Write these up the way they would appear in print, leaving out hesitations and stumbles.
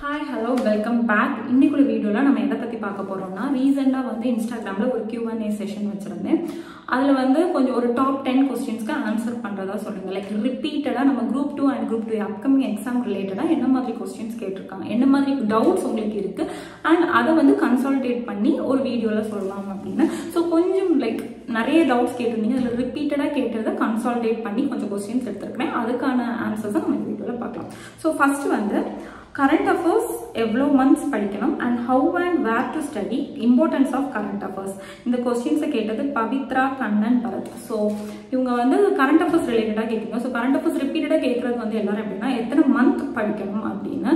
Hi, hello, welcome back. இன்னைக்குள்ள வீடியோல நம்ம எதை பத்தி பார்க்க போறோம்னா ரீசன்ட்டா இன்ஸ்டாகிராம்ல ஒரு Q&A செஷன் வச்சிருந்தேன். அதுல கொஞ்சம் ஒரு டாப் 10 क्वेश्चंसக்கு ஆன்சர் பண்றதா சொல்லுங்க. லைக் ரிப்பீட்டடா நம்ம group 2 and group 3 upcoming exam ரிலேட்டடா என்ன மாதிரி क्वेश्चंस கேட்டிருக்காங்க, என்ன மாதிரி டவுட்ஸ் உங்களுக்கு இருக்கு and அதை கன்சாலிடேட் பண்ணி ஒரு வீடியோல சொல்லலாம் அப்படின்னு. சோ கொஞ்சம் லைக் நிறைய டவுட்ஸ் கேட்டிருந்தீங்க. அதுல ரிப்பீட்டடா கேட்டதை கன்சாலிடேட் பண்ணி கொஞ்சம் क्वेश्चंस எடுத்துக்கிறேன். அதுக்கான ஆன்சர்ஸ் நம்ம வீடியோல பார்க்கலாம். சோ ஃபர்ஸ்ட் current affairs எவ்வளோ months படிக்கணும் and how and where to study, importance of current affairs. இந்த क्वेश्चंस கேட்டது பவித்ரா, கண்ணன், பரத். ஸோ இவங்க current affairs ரிலேட்டடாக கேட்குங்க. ஸோ current affairs ரிப்பீட்டடாக கேட்குறது எல்லாரும் எப்படின்னா எத்தனை மந்த் படிக்கணும் அப்படின்னு.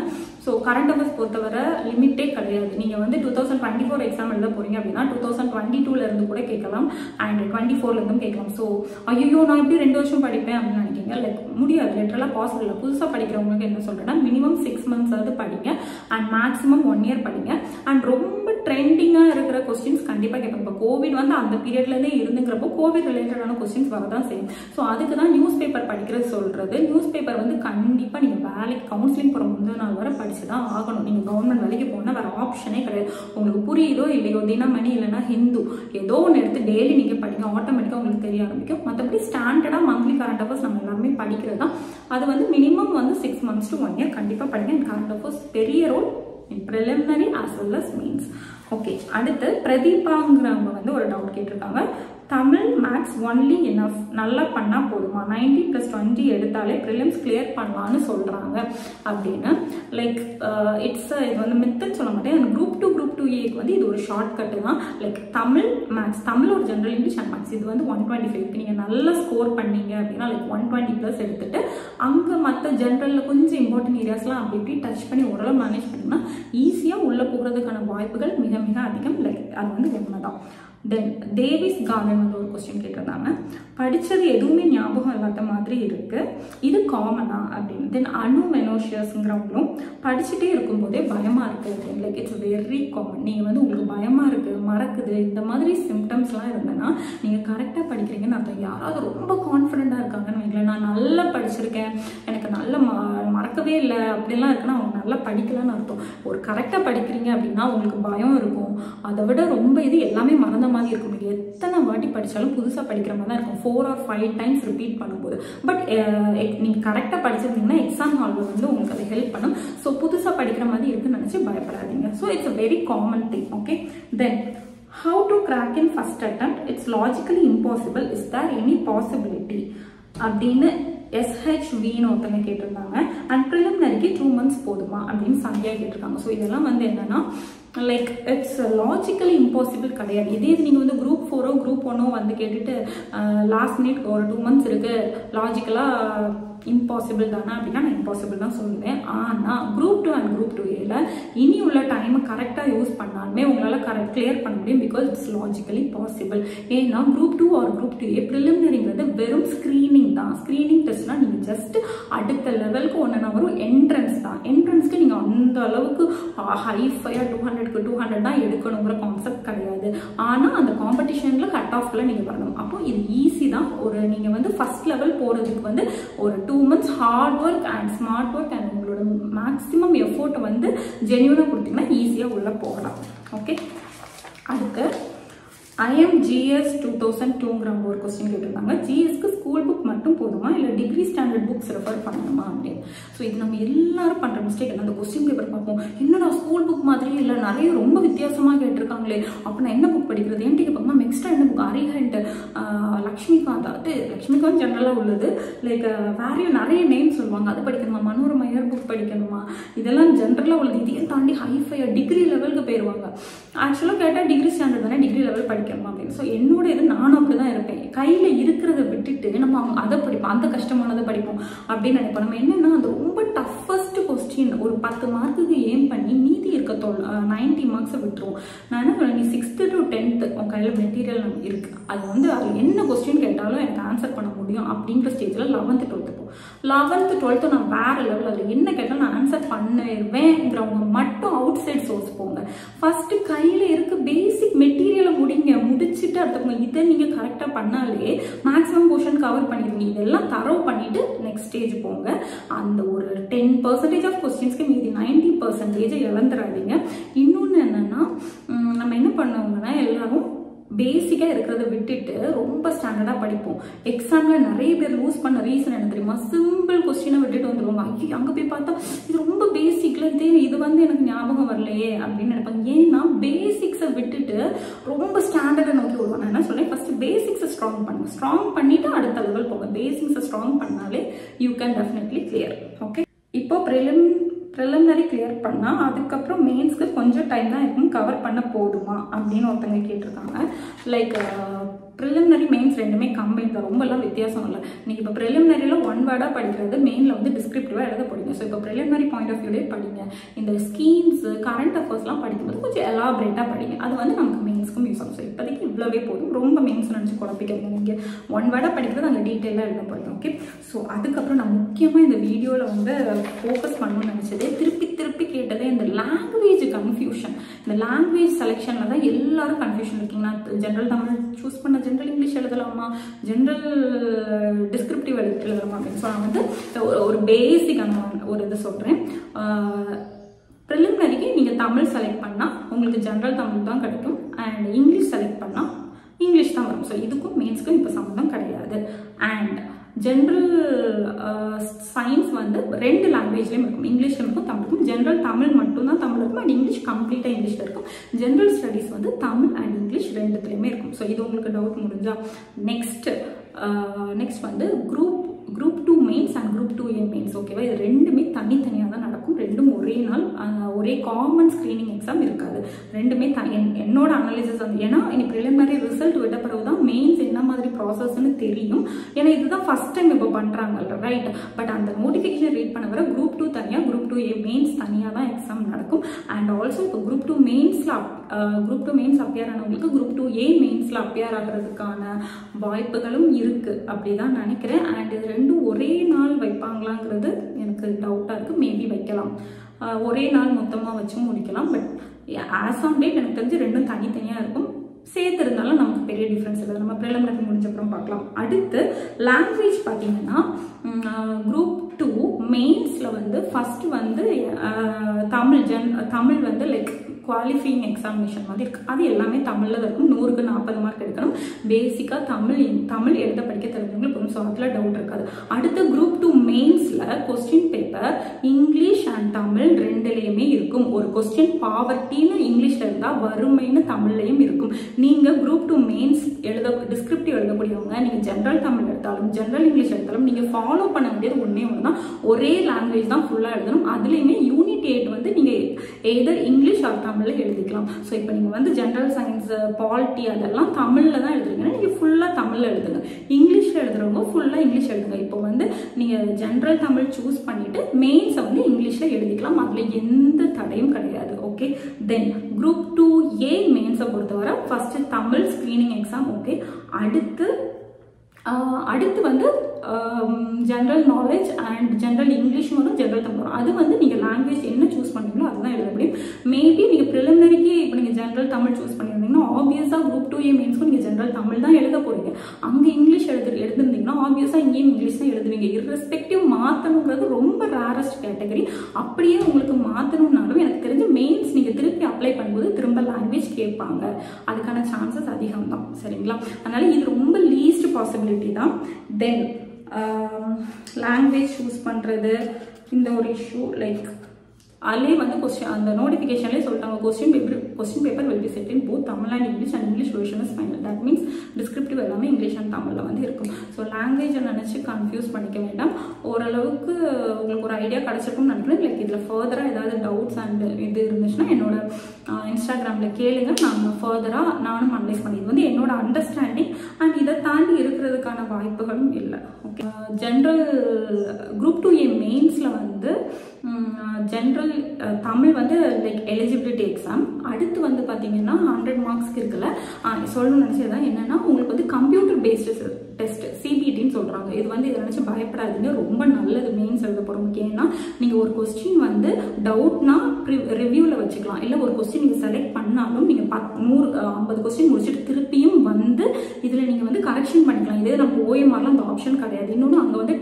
ஸோ current affairs பொறுத்தவரை லிமிட்டே கிடையாது. நீங்கள் 2024 எக்ஸாம் எழுத போறீங்க அப்படின்னா 2022ல இருந்து கூட கேட்கலாம் அண்ட் 24ல இருந்தும் கேட்கலாம். ஸோ ஐயோ நான் எப்படி 2 வருஷம் படிப்பேன் அப்படின்னு நினைக்கிங்க. லைக் முடியாது, லிட்டரலாக பாசிபிள் இல்லை. புதுசாக படிக்கிறவங்களுக்கு என்ன சொல்றேன்னா மினிமம் 6 months படிங்க அண்ட் மேக்ஸிமம் 1 year படிங்க. அண்ட் ரொம்ப ட்ரெண்டிங்காக இருக்கிற கொஸ்டின்ஸ் கண்டிப்பாக கேட்பாங்க. இப்போ கோவிட் அந்த பீரியட்லேருந்தே இருந்துங்கிறப்போ கோவிட் ரிலேட்டடான கொஸ்டின்ஸ் வரதான் செய்யும். ஸோ அதுக்கு தான் நியூஸ் பேப்பர் படிக்கிறது சொல்றது. நியூஸ் பேப்பர் கண்டிப்பாக நீங்கள் வேலைக்கு கவுன்சிலிங் போகிற முந்தின நாள் வரை படிச்சு தான் ஆகணும். நீங்கள் கவர்மெண்ட் வேலைக்கு போனால் வேற ஆப்ஷனே கிடையாது. உங்களுக்கு புரியுதோ இல்லையோ, தினமணி இல்லைன்னா ஹிந்து ஏதோ ஒன்று எடுத்து டெய்லி நீங்கள் படிங்க, ஆட்டோமேட்டிக்காக உங்களுக்கு தெரிய ஆரம்பிக்கும். மற்றபடி ஸ்டாண்டர்டாக மந்த்லி கரண்ட் அஃபேர்ஸ் நம்ம எல்லாருமே படிக்கிறது தான். அது மினிமம் 6 months to 1 year கண்டிப்பாக படிங்க. கரண்ட் அஃபேர்ஸ் பெரிய role in preliminary as well as means. Okay, அடுத்து பிரதீபாங்கிறவங்க ஒரு டவுட் கேட்டிருக்காங்க. தமிழ் மேக்ஸ் ஒன்லி எனஃப், நல்லா பண்ணா போதுமா, 90+20 எடுத்தாலே ப்ரிலிம்ஸ் கிளியர் பண்ணலான்னு சொல்றாங்க அப்படின்னு. லைக் இட்ஸ் இது மித்துன்னு சொல்ல மாட்டேன். குரூப் 2 குரூப் 2A இது ஒரு ஷார்ட் கட்டு தான். லைக் தமிழ் மேக்ஸ், தமிழ் ஒரு ஜென்ரல் இங்கிலீஷ் அண்ட் மேக்ஸ் இது 125 நீங்கள் நல்லா ஸ்கோர் பண்ணீங்க அப்படின்னா லைக் 120+ எடுத்துட்டு அங்கே மற்ற ஜென்ரலில் கொஞ்சம் இம்பார்ட்டன்ட் ஏரியாஸ்லாம் அப்படி இப்படி டச் பண்ணி ஓரளவு மேனேஜ் பண்ணிங்கன்னா ஈஸியாக உள்ளே போகிறதுக்கான வாய்ப்புகள் மிக மிக அதிகம். லைக் அது உண்மைதான். தென் டேவிஸ் கார்டன் ஒரு கொஸ்டின் கேட்டிருந்தாங்க. படித்தது எதுவுமே ஞாபகம் இல்லாத மாதிரி இருக்கு, இது காமனா அப்படின்னு. தென் அனு மெனோஷியஸ்ங்கிறவங்களும் படிச்சுட்டே இருக்கும்போதே பயமா இருக்கு அப்படின்னு. Like it's very common. நீங்கள் உங்களுக்கு பயமா இருக்கு, மறக்குது, இந்த மாதிரி சிம்டம்ஸ்லாம் இருந்ததுன்னா நீங்கள் கரெக்டாக படிக்கிறீங்கன்னு அர்த்தம். யாராவது ரொம்ப கான்ஃபிடென்ட்டாக இருக்காங்கன்னு வைங்களேன், நான் நல்லா படிச்சிருக்கேன், எனக்கு நல்ல மறக்கவே இல்லை அப்படிலாம் இருக்குன்னா அவங்க நல்லா படிக்கலான்னு அர்த்தம். ஒரு கரெக்டாக படிக்கிறீங்க அப்படின்னா உங்களுக்கு பயம் இருக்கும். அதை விட ரொம்ப இது எல்லாமே மறந்த மாதிரி இருக்கும். நீங்கள் எத்தனை வாட்டி படித்தாலும் புதுசாக படிக்கிற மாதிரி தான் இருக்கும், 4 or 5 times ரிப்பீட் பண்ணும்போது. பட் நீங்கள் கரெக்டாக படிச்சிருந்தீங்கன்னா எக்ஸாம் ஹாலில் உங்களுக்கு அது ஹெல்ப் பண்ணும். ஸோ புதுசாக படிக்கிற மாதிரி இருக்குன்னு நினச்சி பயப்படாதீங்க. So it's a very common thing. Okay, then how to crack in first attempt, it's logically impossible, is there any possibility அப்படின்னு SHVன்னு ஒருத்தங்க கேட்டிருந்தாங்க. அண்ட் ப்ரிலிமினரிக்கு 2 months போதுமா அப்படின்னு சந்தியா கேட்டிருக்காங்க. ஸோ இதெல்லாம் என்னன்னா லைக் இட்ஸ் லாஜிக்கலி இம்பாசிபிள் கிடையாது. இதே இது நீங்கள் குரூப் 4 குரூப் 1 கேட்டுட்டு லாஸ்ட் மினிட் ஒரு 2 months இருக்கு, லாஜிக்கலாக இம்பாசிபிள் தானே அப்படின்னா நான் இம்பாசிபிள் தான் சொல்லுவேன். ஆனால் குரூப் 2 அண்ட் குரூப் 2A இனி உள்ள டைமை கரெக்டாக யூஸ் பண்ணாலுமே உங்களால் கிளியர் பண்ண முடியும். Because it's logically possible. ஏன்னா குரூப் 2 ஆர் குரூப் 2A ப்ரிலிமினரிங்கிறது வெறும் ஸ்க்ரீனிங் தான். ஸ்க்ரீனிங் டெஸ்ட்னா நீங்கள் ஜஸ்ட் அடுத்த லெவலுக்கு ஒன்று வரும் என்ட்ரன்ஸ் தான். என்ட்ரன்ஸ்க்கு நீங்கள் அந்த அளவுக்கு ஹைஃபையாக 200க்கு 200 தான் எடுக்கணுங்கிற கான்செப்ட் கிடையாது. ஆனால் அந்த காம்படிஷனில் கட் ஆஃப்ல நீங்கள் வரணும். அப்போ இது ஈஸி தான். ஒரு நீங்கள் ஃபர்ஸ்ட் லெவல் போகிறதுக்கு ஒரு 2 months hard work and smart work and உங்களோட மேக்ஸிமம் எஃபோர்ட்டை ஜென்யூனாக கொடுத்தீங்கன்னா ஈஸியாக உள்ள போகலாம். ஓகே, அடுத்து IMGS 2002ங்கிற ஒரு கொஸ்டின் கேட்டிருந்தாங்க. ஜிஎஸ்க்கு ஸ்கூல் புக் மட்டும் போதுமா இல்லை டிகிரி ஸ்டாண்டர்ட் புக்ஸ் ரெஃபர் பண்ணணுமா அப்படின்னு. ஸோ இது நம்ம எல்லாரும் பண்ணுற மிஸ்டேக். அந்த கொஸ்டின் பேப்பர் பார்ப்போம், என்னடா ஸ்கூல் புக் மாதிரி இல்லை, நிறைய ரொம்ப வித்தியாசமாக கேட்டிருக்காங்களே, அப்போ நான் என்ன புக் படிக்கிறது ஏன்ட்டு கேட்பாங்க. எக்ஸ்ட்ரா என்ன புக், அரிஹண்ட், லக்ஷ்மிகாந்த், அது லக்ஷ்மிகாந்த் ஜென்ரலாக உள்ளது. லைக் வேறையும் நிறைய நேம் சொல்லுவாங்க, அது படிக்கணுமா, மனோரமா இயர் புக் படிக்கணுமா, இதெல்லாம் ஜென்ரலாக உள்ளது. இதையும் தாண்டி ஹைஃபையாக டிகிரி லெவலுக்கு போயிடுவாங்க. ஆக்சுவலாக கேட்டால் டிகிரி ஸ்டாண்டர்ட் தானே, டிகிரி லெவல் படிக்கணுமா அப்படின்னு. ஸோ என்னோட இது நானும் அப்படி தான் இருப்பேன். கையில் இருக்கிறத விட்டுட்டு நம்ம அதை படிப்போம், அந்த கஷ்டமானதை படிப்போம் அப்படின்னு நினைப்போம். நம்ம என்னன்னா அந்த ரொம்ப டஃபஸ்ட் கொஸ்டின் ஒரு 10 மார்க்குக்கு ஏம் பண்ணி மீதி இருக்க 90 மார்க்ஸை விட்டுருவோம். நான் என்ன சொல்றேன், நீ 6th to 10th உன் கையில் மெட்டீரியல் இருக்கு, அது அது என்ன கொஸ்டின் கேட்டாலும் எனக்கு ஆன்சர் பண்ண முடியும் அப்படிங்கிற ஸ்டேஜில் 11th 12th போ. 11th 12th நான் வேற லெவல், அதில் என்ன கேட்டாலும் நான் ஆன்சர் பண்ணுவேங்கிறவங்க மட்டும் அவுட் சைட் சோர்ஸ் போங்க. ஃபர்ஸ்ட் கையில் இருக்க பேசிக் மெட்டீரியலை முடிச்சுட்டு அடுத்த இதை நீங்கள் கரெக்டாக பண்ணாலே மேக்ஸிமம் போர்ஷன் கவர் பண்ணிடுவீங்க. இதெல்லாம் தரவு பண்ணிட்டு நெக்ஸ்ட் ஸ்டேஜ் போங்க. அந்த ஒரு 10% ஆஃப் கொஸ்டின்ஸ்க்கு மீதி 90% 50% இழந்துடாதீங்க. இன்னொன்று என்னன்னா, நம்ம என்ன பண்ணுவோம்னா எல்லாரும் பேசிக்காக இருக்கிறத விட்டுட்டு ரொம்ப ஸ்டாண்டர்டாக படிப்போம். எக்ஸாமில் நிறைய பேர் லூஸ் பண்ண ரீசன் என்ன தெரியுமா? சிம்பிள் கொஸ்டினை விட்டுட்டு வந்துடுவாங்க. ஐயோ அங்கே போய் பார்த்தா இது ரொம்ப பேசிக்ல இது வந்து எனக்கு ஞாபகம் வரலையே அப்படின்னு நினைப்பாங்க. ஏன்னா பேசிக்ஸை விட்டுட்டு ரொம்ப ஸ்டாண்டர்டை நோக்கி வருவாங்க. நான் என்ன சொல்றேன், ஃபர்ஸ்ட் பேசிக்ஸை ஸ்ட்ராங் பண்ணுங்க. ஸ்ட்ராங் பண்ணிட்டு அடுத்த லெவல் போங்க. பேசிக்ஸை ஸ்ட்ராங் பண்ணாலே you can definitely clear. Okay, இப்போ ப்ரிலிமினரி கிளியர் பண்ணால் அதுக்கப்புறம் மெயின்ஸ்க்கு கொஞ்சம் டைம் தான் இருக்கும், கவர் பண்ண போதுமா அப்படின்னு ஒருத்தங்க கேட்டிருக்காங்க. லைக் ப்ரிலிமினரி மெயின்ஸ் ரெண்டுமே கம்பைன் தான், ரொம்பலாம் வித்தியாசம் இல்லை. நீங்கள் இப்போ ப்ரிலிமினரியில் ஒன் வேர்டாக படிக்கிறது, மெயினில் வந்து டிஸ்கிரிப்டிவாக எழுத போடுங்க. ஸோ இப்போ ப்ரிலிமினரி பாயிண்ட் ஆஃப் வியூலே படிங்க. இந்த ஸ்கீம்ஸு கரண்ட் அஃபேர்ஸ்லாம் படிக்கும்போது கொஞ்சம் எலாபரேட்டாக படிங்க. அது வந்து நமக்கு மெயின்ஸ்க்கும் யூஸ் ஆகும். ஸோ இப்போதைக்கு இவ்வளோவே போதும். ரொம்ப மெயின்ஸ் நினச்சி குழப்பிக்கிறீங்க. நீங்கள் ஒன் வேர்டாக படிக்கிறது அங்கே டீட்டெயிலாக எழுத போடுங்க. ஓகே, ஸோ அதுக்கப்புறம் நான் முக்கியமாக இந்த வீடியோவில் வந்து ஃபோக்கஸ் பண்ணணும்னு நினச்சதே, திருப்பி கேட்டதே இந்த லாங்குவேஜ் கன்ஃபியூஷன். இந்த லாங்குவேஜ் செலெக்ஷனில் தான் எல்லாரும் கன்ஃபியூஷன் இருக்கீங்க. நான் ஜென்ரல் தமிழ் சூஸ் பண்ண ஜென்ரல் இங்கிலீஷ் எழுதலாமா, ஜென்ரல் டிஸ்கிரிப்டிவ் எழுதலாமா அப்படின்னு. ஸோ நான் வந்து ஒரு பேசிக்கான ஒரு இது சொல்கிறேன். ப்ரிலிமினரிக்கு நீங்கள் தமிழ் செலக்ட் பண்ணால் உங்களுக்கு ஜென்ரல் தமிழ் தான் கிடைக்கும், அண்ட் இங்கிலீஷ் செலக்ட் பண்ணால் இங்கிலீஷ் தான் வரும். ஸோ இதுக்கும் மெயின்ஸ்க்கும் இப்போ சம்மந்தம் கிடையாது. அண்ட் ஜென்ரல் சயின்ஸ் வந்து ரெண்டு லாங்குவேஜ்லேயும் இருக்கும், இங்கிலீஷ்லையும் இருக்கும், தமிழுக்கும். ஜென்ரல் தமிழ் மட்டும்தான் தமிழ் இருக்கும், அண்ட் இங்கிலீஷ் கம்ப்ளீட்டாக இங்கிலீஷில் இருக்கும். ஜென்ரல் ஸ்டடீஸ் வந்து தமிழ் அண்ட் இங்கிலீஷ் ரெண்டுத்துலேயுமே இருக்கும். ஸோ இது உங்களுக்கு டவுட் முடிஞ்சா நெக்ஸ்ட் வந்து group 2 mains and group 2A mains. ஓகேவா, இது ரெண்டுமே தனித்தனியாக தான் நடக்கும். ரெண்டும் ஒரே நாள், ஒரே காமன் ஸ்க்ரீனிங் எக்ஸாம் இருக்காது. ரெண்டுமே என்னோட அனாலிசிஸ் வந்து, ஏன்னா இனி ப்ரிலிமினரி ரிசல்ட் விட்ட பிறகு தான் மெயின்ஸ் என்ன மாதிரி ப்ராசஸ்ன்னு தெரியும். ஏன்னா இதுதான் ஃபர்ஸ்ட் டைம் இப்போ பண்ணுறாங்க, ரைட்? பட் அந்த நோட்டிஃபிகேஷன் ரீட் பண்ண வர குரூப் 2 தனியாக, குரூப் 2A மெயின்ஸ் தனியாக தான் எக்ஸாம் நடக்கும். அண்ட் ஆல்சோ இப்போ குரூப் 2 மெயின்ஸ் அப்பியர் ஆனவங்களுக்கு குரூப் 2A மெயின்ஸில் அப்பியர் ஆகிறதுக்கான வாய்ப்புகளும் இருக்குது அப்படிதான் நினைக்கிறேன். அண்ட் இது ரெண்டும் ஒரே நாள் வைப்பாங்களாங்கிறது எனக்கு டவுட்டாக இருக்குது. மேபி வைக்கலாம், ஒரே நாள் மொத்தமாக வச்சும் முடிக்கலாம். பட் ஆஸ் ஆன் டேட் எனக்கு தெரிஞ்சு ரெண்டும் தனித்தனியாக இருக்கும். சேர்த்து இருந்தாலும் நமக்கு பெரிய டிஃப்ரென்ஸ் இல்லை. நம்ம ப்ரிலிமினரி முடிஞ்சப்புறம் பார்க்கலாம். அடுத்து லாங்குவேஜ் பார்த்தீங்கன்னா குரூப் 2 மெயின்ஸில் வந்து ஃபர்ஸ்ட் வந்து தமிழ் வந்து லைக் குவாலிஃபையிங் எக்ஸாமினேஷன் மாதிரி இருக்குது. அது எல்லாமே தமிழில் இருக்கும். 100க்கு 40 மார்க் எடுக்கணும். பேசிக்காக தமிழ் எழுத படிக்க தெரிஞ்சவங்களுக்கு போதும். ஸோ அதில் டவுட் இருக்காது. அடுத்து குரூப் 2 மெயின்ஸில் question paper English and Tamil ரெண்டுலேயுமே இருக்கும். ஒரு கொஸ்டின் பாவர்ட்டின்னு இங்கிலீஷில் இருந்தால் வறுமைன்னு தமிழ்லையும் இருக்கும். நீங்கள் குரூப் 2 மெயின்ஸ் டிஸ்கிரிப்டிவ் எழுதக்கூடியவங்க, நீங்கள் ஜென்ரல் தமிழ் எடுத்தாலும் ஜென்ரல் இங்கிலீஷ் எடுத்தாலும் நீங்கள் ஃபாலோ பண்ண வேண்டியது ஒன்றே ஒன்று தான், ஒரே லாங்குவேஜ் தான் ஃபுல்லாக எழுதணும். அதுலேயுமே யூனிட் 8 வந்து நீங்கள் எதர் இங்கிலீஷ் ஆர் தமிழில் எழுதிக்கலாம். ஸோ இப்போ நீங்கள் வந்து ஜென்ரல் சயின்ஸ், பாலிட்டி அதெல்லாம் தமிழில் தான் எழுதுறீங்கன்னா நீங்கள் ஃபுல்லாக தமிழில் எழுதுங்க. இங்கிலீஷில் எழுதுறவங்க ஃபுல்லாக இங்கிலீஷ் எழுதுங்க. இப்போ வந்து நீங்கள் ஜென்ரல் தமிழ் சூஸ் பண்ணிவிட்டு மெயின்ஸை வந்து இங்கிலீஷில் எழுதிக்கலாம். அதில் எந்த தடையும் கிடையாது. ஓகே, தென் குரூப் 2A மெயின்ஸை பொறுத்தவரை first Tamil screening exam. Okay, அடுத்து வந்து general knowledge and general English வரும், ஜென்ரல் தமிழ் வரும். அது வந்து நீங்கள் லாங்குவேஜ் என்ன சூஸ் பண்ணுறீங்களோ அதுதான் எழுத முடியும். மேபி நீங்கள் ப்ரிலிமினரிக்கு இப்போ நீங்கள் ஜென்ரல் தமிழ் சூஸ் பண்ணியிருந்தீங்கன்னா ஆப்வியஸாக குரூப் 2A மெயின்ஸ்க்கும் நீங்கள் ஜென்ரல் தமிழ் தான் எழுத போகிறீங்க. அங்கே இங்கிலீஷ் எழுதிருந்தீங்கன்னா ஆப்வியஸாக இங்கேயும் இங்கிலீஷ் தான் எழுதுவீங்க. இர்ரெஸ்பெக்டிவ் மாற்றணுங்கிறது ரொம்ப ரேரஸ்ட் கேட்டகரி. அப்படியே உங்களுக்கு மாற்றணும்னாலும் எனக்கு தெரிஞ்ச மெயின்ஸ் நீங்கள் திருப்பி அப்ளை பண்ணும்போது திரும்ப லாங்குவேஜ் கேட்பாங்க. அதுக்கான சான்சஸ் அதிகம் தான். சரிங்களா? அதனால இது ரொம்ப லீஸ்ட் பாசிபிலிட்டி தான். தென் லாங்குவேஜ் சூஸ் பண்ணுறது இந்த ஒரு இஷ்யூ. லைக் அதிலே வந்து அந்த நோட்டிஃபிகேஷன்லேயே சொல்லிட்டாங்க, question paper will be set in both Tamil and English version is final. That means descriptive எல்லாமே இங்கிலீஷ் அண்ட் தமிழில் வந்து இருக்கும். ஸோ லாங்குவேஜை நினச்சி கன்ஃபியூஸ் பண்ணிக்க வேண்டாம். ஓரளவுக்கு உங்களுக்கு ஒரு ஐடியா கிடச்சிருக்கும்னு நினைக்கிறேன். லைக் இதில் ஃபர்தராக ஏதாவது டவுட்ஸ் அண்ட் இது இருந்துச்சுன்னா என்னோட இன்ஸ்டாகிராமில் கேளுங்க. நாங்கள் ஃபர்தராக நானும் அனலைஸ் பண்ணி, இது வந்து என்னோட அண்டர்ஸ்டாண்டிங் அண்ட் இதை தாண்டி இருக்கிறதுக்கான வாய்ப்புகளும் இல்லை. ஓகே, ஜென்ரல் குரூப் 2A மெயின்ஸில் வந்து ஜென்ரல் தமிழ் வந்து லைக் எலிஜிபிலிட்டி எக்ஸாம். அடுத்து வந்து பார்த்தீங்கன்னா 100 மார்க்ஸ்க்கு இருக்குல்ல, சொல்லணும்னு நினச்சதுதான் என்னென்னா உங்களுக்கு வந்து கம்ப்யூட்டர் பேஸ்டு டெஸ்ட் CBTன்னு சொல்கிறாங்க. இது வந்து இதை நினச்சி பயப்படாதீங்க, ரொம்ப நல்லது மெயின்ஸ் எழுத போகிறோம். ஏன்னா நீங்கள் ஒரு கொஸ்டின் வந்து டவுட்னா ரிவ்யூவில் வச்சுக்கலாம். இல்லை ஒரு கொஸ்டின் நீங்கள் செலக்ட் பண்ணாலும் நீங்கள் 50 கொஸ்டின் முடிச்சுட்டு திருப்பியும் வந்து இதில் நீங்கள் வந்து கரெக்ஷன் பண்ணிக்கலாம். இதே நம்ம OMRலாம் அந்த ஆப்ஷன் கிடையாது. இன்னொன்று அங்கே வந்து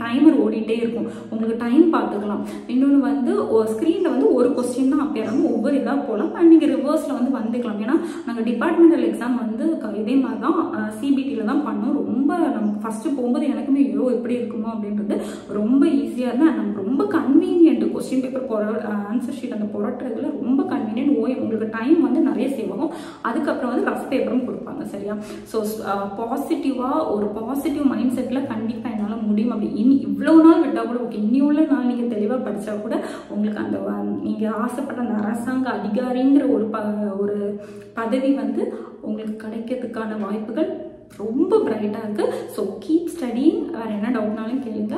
டைமர் ஓடிட்டே இருக்கும், உங்களுக்கு டைம் பார்த்துக்கலாம். இன்னொன்று வந்து ஸ்க்ரீனில் வந்து ஒரு கொஸ்டின் தான் அப்பேர் ஆகும், ஒவ்வொரு இதாக போகலாம். அண்ட் நீங்கள் ரிவர்ஸில் வந்து வந்துக்கலாம். ஏன்னா நாங்கள் டிபார்ட்மெண்டல் எக்ஸாம் வந்து இதே மாதிரி தான் சிபிடியில் தான் பண்ணோம். ரொம்ப நமக்கு ஃபஸ்ட்டு போகும்போது எனக்குமே ஐயோ எப்படி இருக்குமோ அப்படின்றது ரொம்ப ஈஸியாக இருந்தால் நமக்கு ரொம்ப convenient. Question paper answer sheet அந்த புரட்டுறதுல ரொம்ப கன்வீனியன்ட். உங்களுக்கு டைம் வந்து நிறைய சேவ் ஆகும். அதுக்கப்புறம் வந்து ரஃப் பேப்பரும் கொடுப்பாங்க. சரியா? ஸோ பாசிட்டிவாக ஒரு பாசிட்டிவ் மைண்ட் செட்டில் கண்டிப்பாக என்னால் முடியும். அப்படி இவ்வளோ நாள் விட்டால் கூட ஓகே, இனி உள்ள நாள் நீங்கள் தெளிவாக படித்தா கூட உங்களுக்கு அந்த நீங்கள் ஆசைப்பட்ட அந்த அரசாங்க அதிகாரிங்கிற ஒரு பதவி வந்து உங்களுக்கு கிடைக்கிறதுக்கான வாய்ப்புகள் ரொம்ப பிரைட்டாக இருக்குது. So keep studying. வேறு என்ன டவுட்னாலும் கேளுங்க.